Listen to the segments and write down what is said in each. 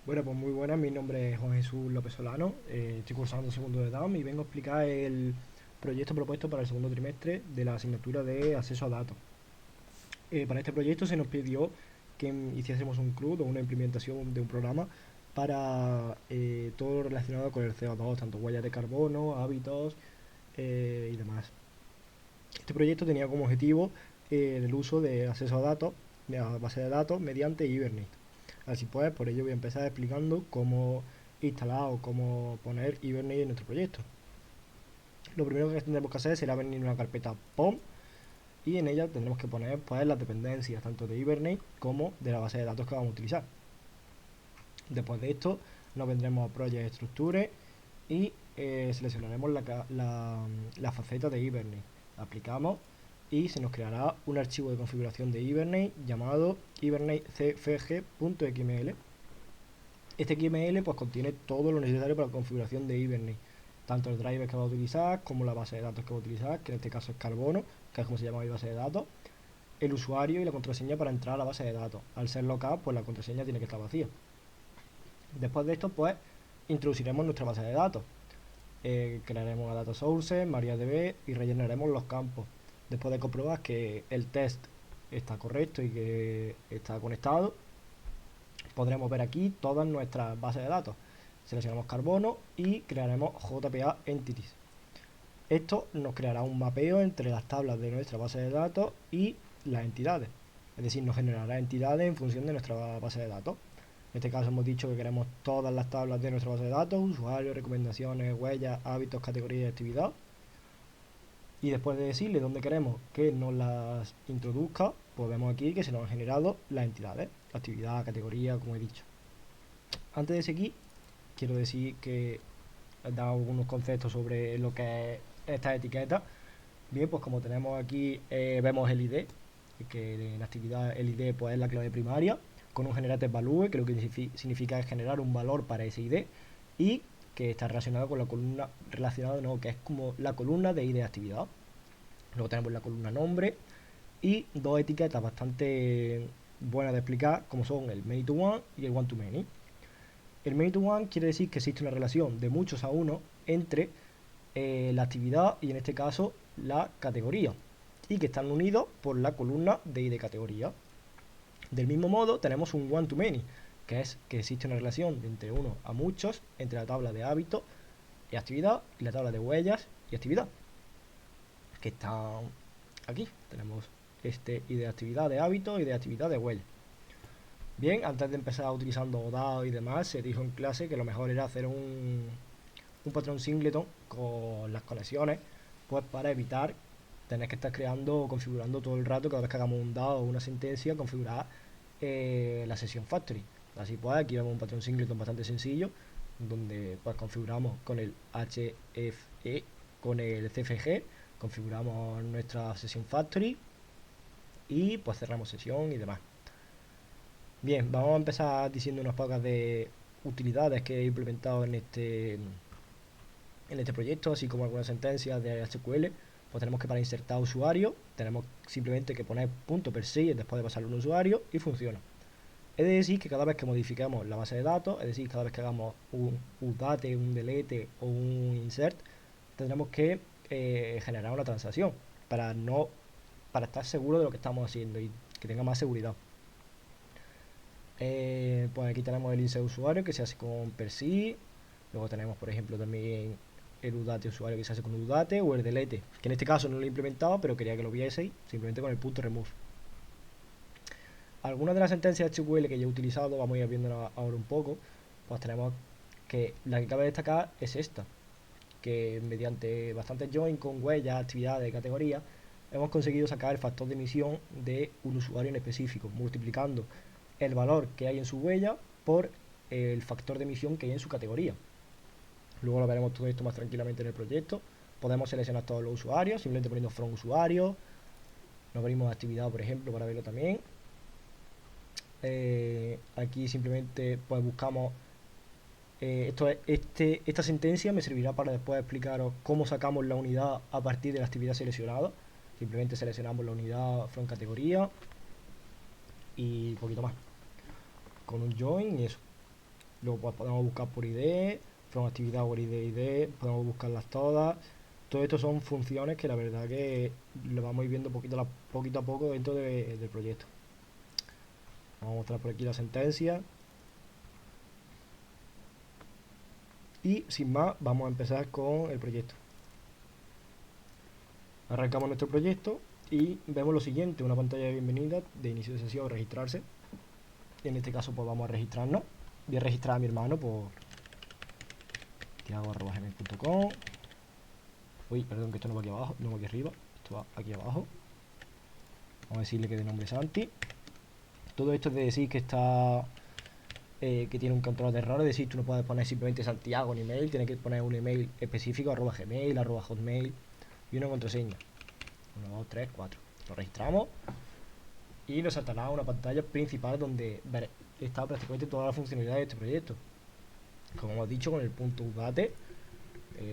Bueno, pues muy buenas, mi nombre es Juan Jesús López Solano, estoy cursando segundo de DAM y vengo a explicar el proyecto propuesto para el segundo trimestre de la asignatura de acceso a datos. Para este proyecto se nos pidió que hiciésemos un CRUD o una implementación de un programa para todo lo relacionado con el CO2, tanto huellas de carbono, hábitos y demás. Este proyecto tenía como objetivo el uso de acceso a datos, de la base de datos, mediante Hibernate. Así pues, por ello voy a empezar explicando cómo instalar o cómo poner Hibernate en nuestro proyecto. Lo primero que tendremos que hacer será venir una carpeta POM y en ella tendremos que poner pues, las dependencias tanto de Hibernate como de la base de datos que vamos a utilizar. Después de esto nos vendremos a Project Structure y seleccionaremos la faceta de Hibernate. La aplicamos y se nos creará un archivo de configuración de Hibernate llamado hibernatecfg.xml. Este XML pues contiene todo lo necesario para la configuración de Hibernate, tanto el driver que va a utilizar como la base de datos que va a utilizar, que en este caso es Carbono, que es como se llama mi base de datos, el usuario y la contraseña para entrar a la base de datos. Al ser local, pues la contraseña tiene que estar vacía. Después de esto, pues introduciremos nuestra base de datos. Crearemos una data source, MariaDB y rellenaremos los campos. Después de comprobar que el test está correcto y que está conectado, podremos ver aquí todas nuestras bases de datos. Seleccionamos carbono y crearemos JPA Entities. Esto nos creará un mapeo entre las tablas de nuestra base de datos y las entidades. Es decir, nos generará entidades en función de nuestra base de datos. En este caso hemos dicho que queremos todas las tablas de nuestra base de datos, usuarios, recomendaciones, huellas, hábitos, categorías y actividad. Y después de decirle dónde queremos que nos las introduzca, pues vemos aquí que se nos han generado las entidades, actividad, categoría, como he dicho. Antes de seguir, quiero decir que he dado algunos conceptos sobre lo que es esta etiqueta. Bien, pues como tenemos aquí, vemos el ID, que en la actividad el ID pues, es la clave primaria, con un generated value, que lo que significa es generar un valor para ese ID, y que está relacionado con la columna, relacionado no, que es como la columna de ID de actividad. Luego tenemos la columna nombre y dos etiquetas bastante buenas de explicar, como son el many to one y el one to many. El many to one quiere decir que existe una relación de muchos a uno entre la actividad y en este caso la categoría y que están unidos por la columna de ID categoría. Del mismo modo tenemos un one to many, que es que existe una relación de entre uno a muchos entre la tabla de hábitos y actividad y la tabla de huellas y actividad, que están aquí. Tenemos este ID de actividad de hábitos y de actividad de huellas. Bien, antes de empezar utilizando ODAO y demás, se dijo en clase que lo mejor era hacer un patrón singleton con las conexiones, pues para evitar tener que estar creando o configurando todo el rato, cada vez que hagamos un DAO o una sentencia, configurar la sesión factory. Así pues, aquí vemos un patrón singleton bastante sencillo, donde pues configuramos con el HFE, con el CFG, configuramos nuestra sesión factory y pues cerramos sesión y demás. Bien, vamos a empezar diciendo unas pocas de utilidades que he implementado en este proyecto, así como algunas sentencias de SQL. Pues tenemos que para insertar usuario, tenemos simplemente que poner punto .persil después de pasarle un usuario y funciona. Es decir, que cada vez que modifiquemos la base de datos, es decir, cada vez que hagamos un update, un delete o un insert, tendremos que generar una transacción para no para estar seguro de lo que estamos haciendo y que tenga más seguridad. Pues aquí tenemos el insert usuario que se hace con persil. Luego tenemos, por ejemplo, también el udate usuario que se hace con udate o el delete, que en este caso no lo he implementado, pero quería que lo vieseis simplemente con el punto remove. Algunas de las sentencias SQL que yo he utilizado, vamos a ir viendo ahora un poco, pues tenemos que la que cabe destacar es esta, que mediante bastantes join con huellas, actividades, categorías, hemos conseguido sacar el factor de emisión de un usuario en específico, multiplicando el valor que hay en su huella por el factor de emisión que hay en su categoría. Luego lo veremos todo esto más tranquilamente en el proyecto. Podemos seleccionar todos los usuarios, simplemente poniendo from usuario. Nos abrimos actividad, por ejemplo, para verlo también. Aquí simplemente pues buscamos esta sentencia me servirá para después explicaros cómo sacamos la unidad a partir de la actividad seleccionada. Simplemente seleccionamos la unidad from categoría y poquito más con un join y eso. Luego pues podemos buscar por ID, from actividad por ID, podemos buscarlas todas. Todo esto son funciones que la verdad que lo vamos a ir viendo poquito a poco dentro del proyecto. Vamos a mostrar por aquí la sentencia. Y sin más, vamos a empezar con el proyecto. Arrancamos nuestro proyecto y vemos lo siguiente, una pantalla de bienvenida de inicio de sesión, registrarse. En este caso pues vamos a registrarnos. Voy a registrar a mi hermano por tiago@gmail.com. Uy, perdón, que esto no va aquí abajo, no va aquí arriba, esto va aquí abajo. Vamos a decirle que de nombre Santi. Todo esto es de decir que está que tiene un control de errores, es decir, tú no puedes poner simplemente Santiago en email, tienes que poner un email específico, @gmail, @hotmail y una contraseña. 1, 2, 3, 4. Lo registramos y nos saltará una pantalla principal donde está prácticamente toda la funcionalidad de este proyecto. Como hemos dicho, con el punto update,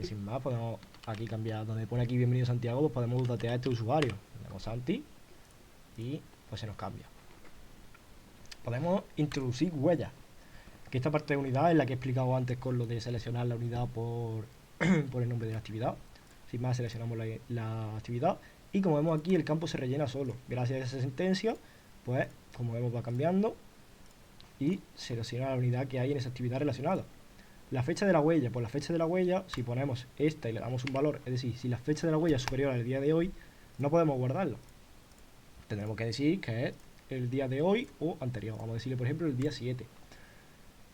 sin más, podemos aquí cambiar, donde pone aquí bienvenido Santiago, pues podemos updatear a este usuario. Le damos Santi y pues se nos cambia. Podemos introducir huellas, que esta parte de unidad es la que he explicado antes con lo de seleccionar la unidad por, por el nombre de la actividad. Sin más, seleccionamos la actividad y como vemos aquí el campo se rellena solo. Gracias a esa sentencia, pues como vemos va cambiando y selecciona la unidad que hay en esa actividad relacionada. La fecha de la huella, pues la fecha de la huella, si ponemos esta y le damos un valor, es decir, si la fecha de la huella es superior al día de hoy, no podemos guardarla. Tendremos que decir que es el día de hoy o anterior. Vamos a decirle, por ejemplo, el día 7.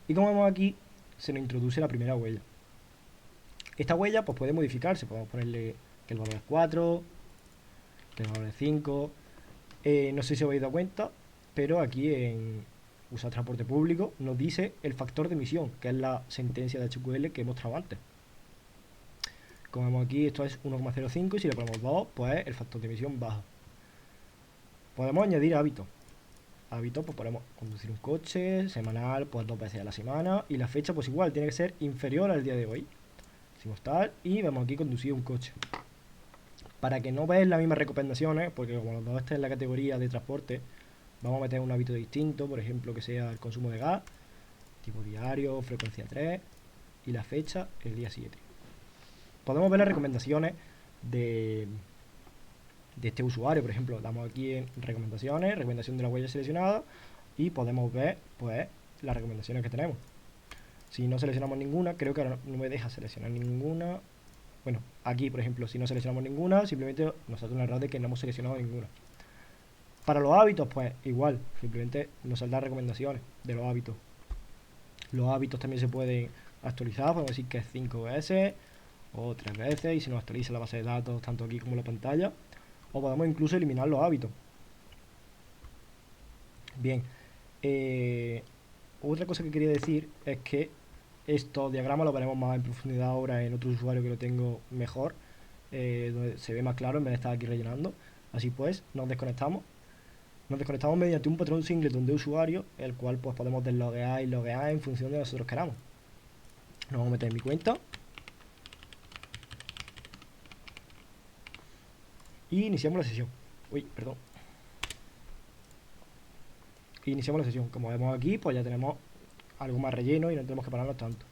Y como vemos aquí, se nos introduce la primera huella. Esta huella pues puede modificarse, podemos ponerle que el valor es 4, que el valor es 5. No sé si os habéis dado cuenta, pero aquí en usar transporte público nos dice el factor de emisión, que es la sentencia de SQL que he mostrado antes. Como vemos aquí, esto es 1,05 y si le ponemos 2, pues el factor de emisión baja. Podemos añadir hábitos. Hábitos, pues podemos conducir un coche, semanal, pues 2 veces a la semana. Y la fecha, pues igual, tiene que ser inferior al día de hoy. Decimos tal, y vemos aquí conducir un coche. Para que no veáis las mismas recomendaciones, porque como los dos estén en la categoría de transporte, vamos a meter un hábito distinto, por ejemplo, que sea el consumo de gas, tipo diario, frecuencia 3, y la fecha, el día 7. Podemos ver las recomendaciones de este usuario, por ejemplo, damos aquí en recomendaciones, recomendación de la huella seleccionada y podemos ver pues las recomendaciones que tenemos. Si no seleccionamos ninguna, creo que ahora no me deja seleccionar ninguna. Bueno, aquí por ejemplo, si no seleccionamos ninguna, simplemente nos salta un error de que no hemos seleccionado ninguna. Para los hábitos, pues igual, simplemente nos saltan recomendaciones de los hábitos. Los hábitos también se pueden actualizar, podemos decir que es 5 veces o 3 veces y se nos actualiza la base de datos tanto aquí como en la pantalla. O podemos incluso eliminar los hábitos. Bien, otra cosa que quería decir es que estos diagramas los veremos más en profundidad ahora en otro usuario que lo tengo mejor, donde se ve más claro en vez de estar aquí rellenando. Así pues, nos desconectamos. Nos desconectamos mediante un patrón singleton de usuario, el cual pues podemos desloguear y loguear en función de lo que nosotros queramos. Nos vamos a meter en mi cuenta. Y iniciamos la sesión. Uy, perdón. Iniciamos la sesión. Como vemos aquí, pues ya tenemos algo más relleno y no tenemos que pararnos tanto.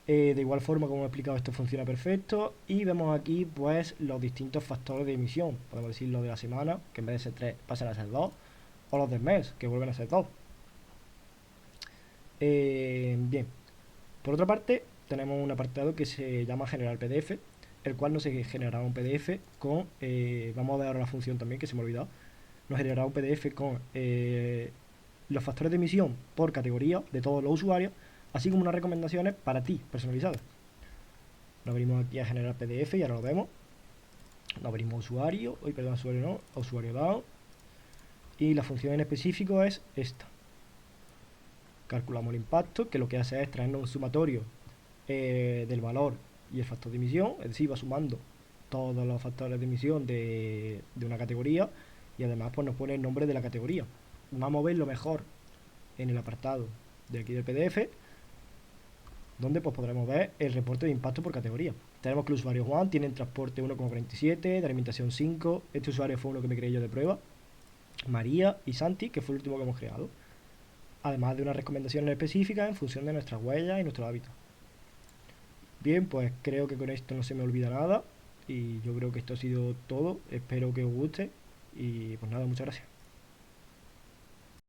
De igual forma, como he explicado, esto funciona perfecto. Y vemos aquí pues los distintos factores de emisión. Podemos decir los de la semana, que en vez de ser 3 pasan a ser 2. O los del mes, que vuelven a ser 2. Bien. Por otra parte, tenemos un apartado que se llama generar PDF, el cual nos generará un PDF con, vamos a ver ahora la función también que se me ha olvidado, nos generará un PDF con los factores de emisión por categoría de todos los usuarios, así como unas recomendaciones para ti, personalizadas. Nos venimos aquí a generar PDF y ahora lo vemos. Nos abrimos usuario, usuario no, usuario dado, y la función en específico es esta. Calculamos el impacto, que lo que hace es traernos un sumatorio del valor y el factor de emisión, es decir, va sumando todos los factores de emisión de una categoría y además pues nos pone el nombre de la categoría. Vamos a ver lo mejor en el apartado de aquí del PDF, donde pues podremos ver el reporte de impacto por categoría. Tenemos que el usuario Juan tiene en transporte 1,47, de alimentación 5, este usuario fue uno que me creé yo de prueba, María y Santi, que fue el último que hemos creado. además de unas recomendaciones específicas en función de nuestras huellas y nuestros hábitos. Bien, pues creo que con esto no se me olvida nada y yo creo que esto ha sido todo. Espero que os guste y pues nada, muchas gracias.